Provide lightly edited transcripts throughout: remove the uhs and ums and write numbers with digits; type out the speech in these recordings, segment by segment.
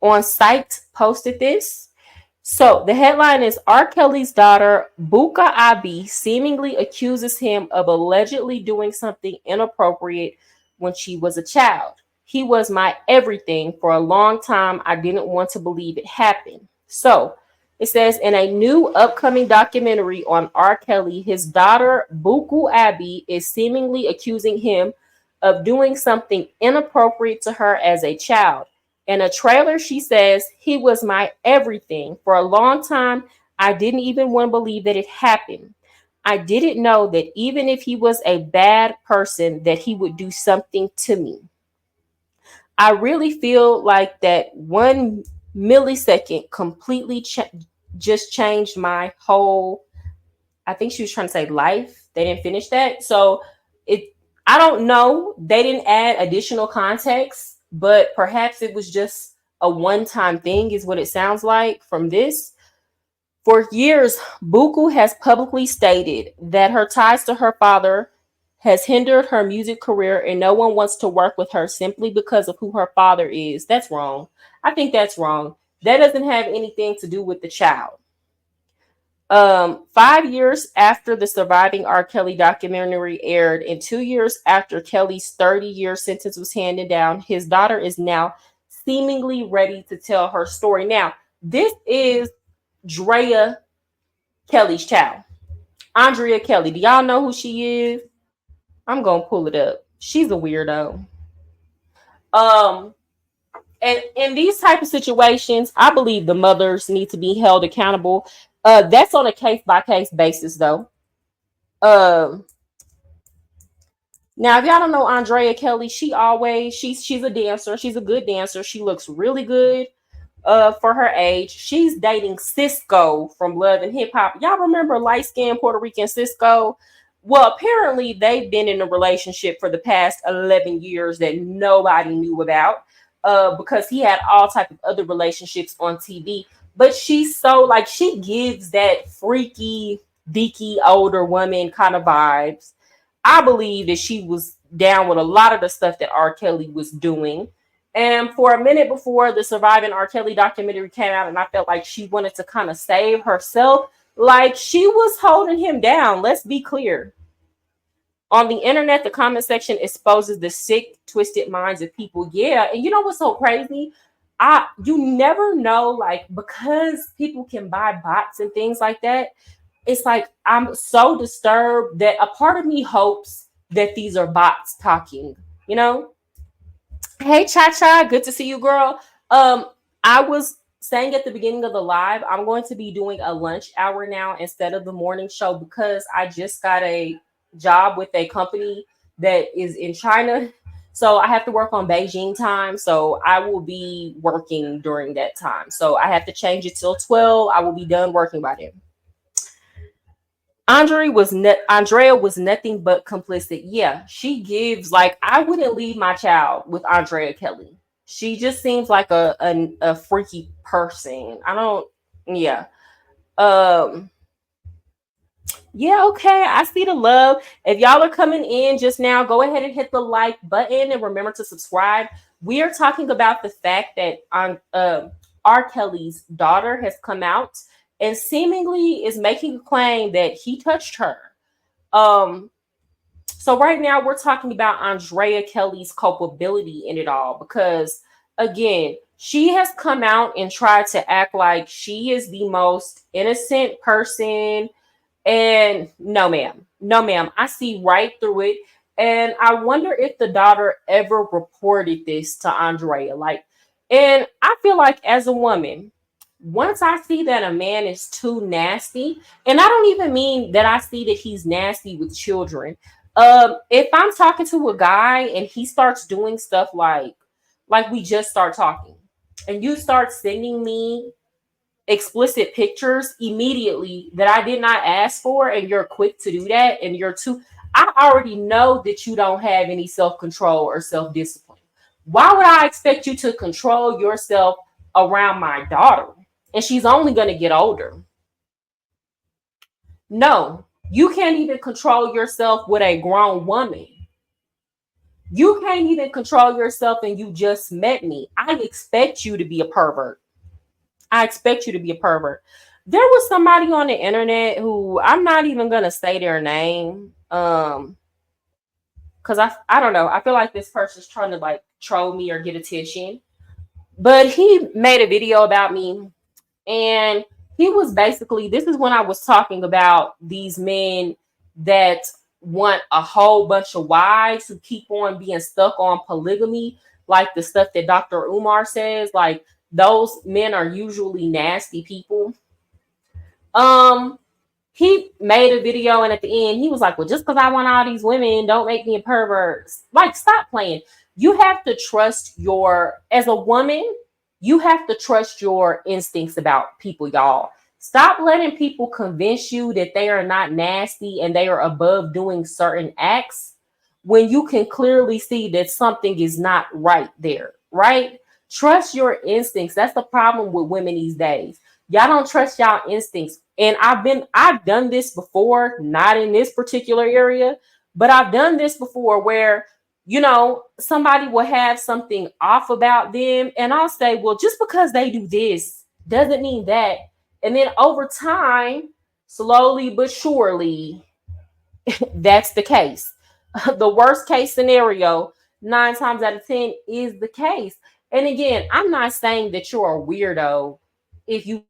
on Site posted this. So the headline is R. Kelly's daughter, Buka Abi, seemingly accuses him of allegedly doing something inappropriate when she was a child. He was my everything for a long time. I didn't want to believe it happened. So it says in a new upcoming documentary on R. Kelly, his daughter, Buku Abi, is seemingly accusing him of doing something inappropriate to her as a child. In a trailer, she says, he was my everything. For a long time, I didn't even want to believe that it happened. I didn't know that even if he was a bad person, that he would do something to me. I really feel like that 1 millisecond completely just changed my whole, I think she was trying to say life. They didn't finish that. So it, I don't know. They didn't add additional context, but perhaps it was just a one-time thing is what it sounds like from this. For years, Buku has publicly stated that her ties to her father has hindered her music career and no one wants to work with her simply because of who her father is. That's wrong. I think that's wrong. That doesn't have anything to do with the child. 5 years after the surviving R. Kelly documentary aired, and 2 years after Kelly's 30-year sentence was handed down, his daughter is now seemingly ready to tell her story. Now, this is Drea Kelly's child. Andrea Kelly. Do y'all know who she is? I'm gonna pull it up. She's a weirdo. Um, and in these type of situations, I believe the mothers need to be held accountable. That's on a case by case basis, though. Um, Now, if y'all don't know Andrea Kelly, she's a dancer. She's a good dancer. She looks really good for her age. She's dating Cisco from Love and Hip Hop. Y'all remember light skinned Puerto Rican Cisco? Well, apparently they've been in a relationship for the past 11 years that nobody knew about because he had all type of other relationships on TV. But she's so like she gives that freaky, deaky older woman kind of vibes. I believe that she was down with a lot of the stuff that R. Kelly was doing. And for a minute before the Surviving R. Kelly documentary came out, and I felt like she wanted to kind of save herself, like she was holding him down. Let's be clear. On the internet, the comment section exposes the sick, twisted minds of people. Yeah, and you know what's so crazy? You never know, like because people can buy bots and things like that. It's like I'm so disturbed that a part of me hopes that these are bots talking. You know, hey, Cha Cha, good to see you, girl. I was saying at the beginning of the live, I'm going to be doing a lunch hour now instead of the morning show because I just got a job with a company that is in China. So I have to work on Beijing time. So I will be working during that time. So I have to change it till 12. I will be done working by then. Andrea was nothing but complicit. Yeah, she gives like I wouldn't leave my child with Andrea Kelly. She just seems like a freaky person. I don't. Yeah. Um. Yeah. Okay. I see the love. If y'all are coming in just now, go ahead and hit the like button and remember to subscribe. We are talking about the fact that R. Kelly's daughter has come out and seemingly is making a claim that he touched her. Um, so right now we're talking about Andrea Kelly's culpability in it all because again, she has come out and tried to act like she is the most innocent person. And no, ma'am. No, ma'am. I see right through it. And I wonder if the daughter ever reported this to Andrea. Like, and I feel like as a woman, once I see that a man is too nasty, and I don't even mean that I see that he's nasty with children. If I'm talking to a guy and he starts doing stuff like we just start talking, and you start sending me explicit pictures immediately that I did not ask for, and you're quick to do that, and you're too, I already know that you don't have any self control or self discipline. Why would I expect you to control yourself around my daughter? And she's only going to get older. No, you can't even control yourself with a grown woman. You can't even control yourself and you just met me. I expect you to be a pervert. I expect you to be a pervert. There was somebody on the internet who I'm not even gonna say their name. Because I don't know. I feel like this person's trying to like troll me or get attention. But he made a video about me, and he was basically, this is when I was talking about these men that want a whole bunch of wives who keep on being stuck on polygamy, like the stuff that Dr. Umar says. Like, those men are usually nasty people. Um, he made a video, and at the end he was like, well, just because I want all these women don't make me a pervert. Like, stop playing. You have to trust your, as a woman, you have to trust your instincts about people, y'all. Stop letting people convince you that they are not nasty and they are above doing certain acts when you can clearly see that something is not right there, right? Trust your instincts. That's the problem with women these days. Y'all don't trust y'all instincts. And I've done this before, not in this particular area, but I've done this before where, somebody will have something off about them. And I'll say, well, just because they do this doesn't mean that. And then over time, slowly but surely, that's the case. The worst case scenario, 9 times out of 10, is the case. And again, I'm not saying that you're a weirdo if you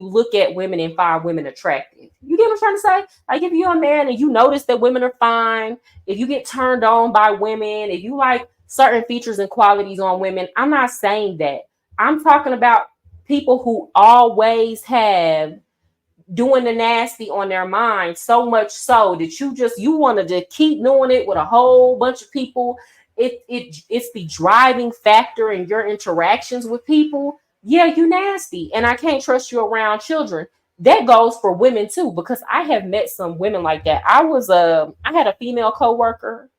look at women and find women attractive. You get what I'm trying to say? Like, if you're a man and you notice that women are fine, if you get turned on by women, if you like certain features and qualities on women, I'm not saying that. I'm talking about people who always have doing the nasty on their mind, so much so that you wanted to keep doing it with a whole bunch of people. It's the driving factor in your interactions with people. Yeah, you nasty, and I can't trust you around children. That goes for women too, because I have met some women like that. I had a female coworker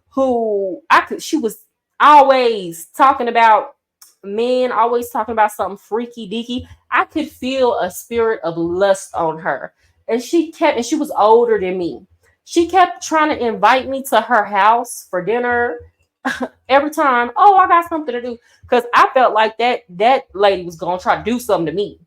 who she was always talking about men, always talking about something freaky deaky. I could feel a spirit of lust on her. And she was older than me. She kept trying to invite me to her house for dinner every time. Oh, I got something to do. Because I felt like that lady was gonna try to do something to me.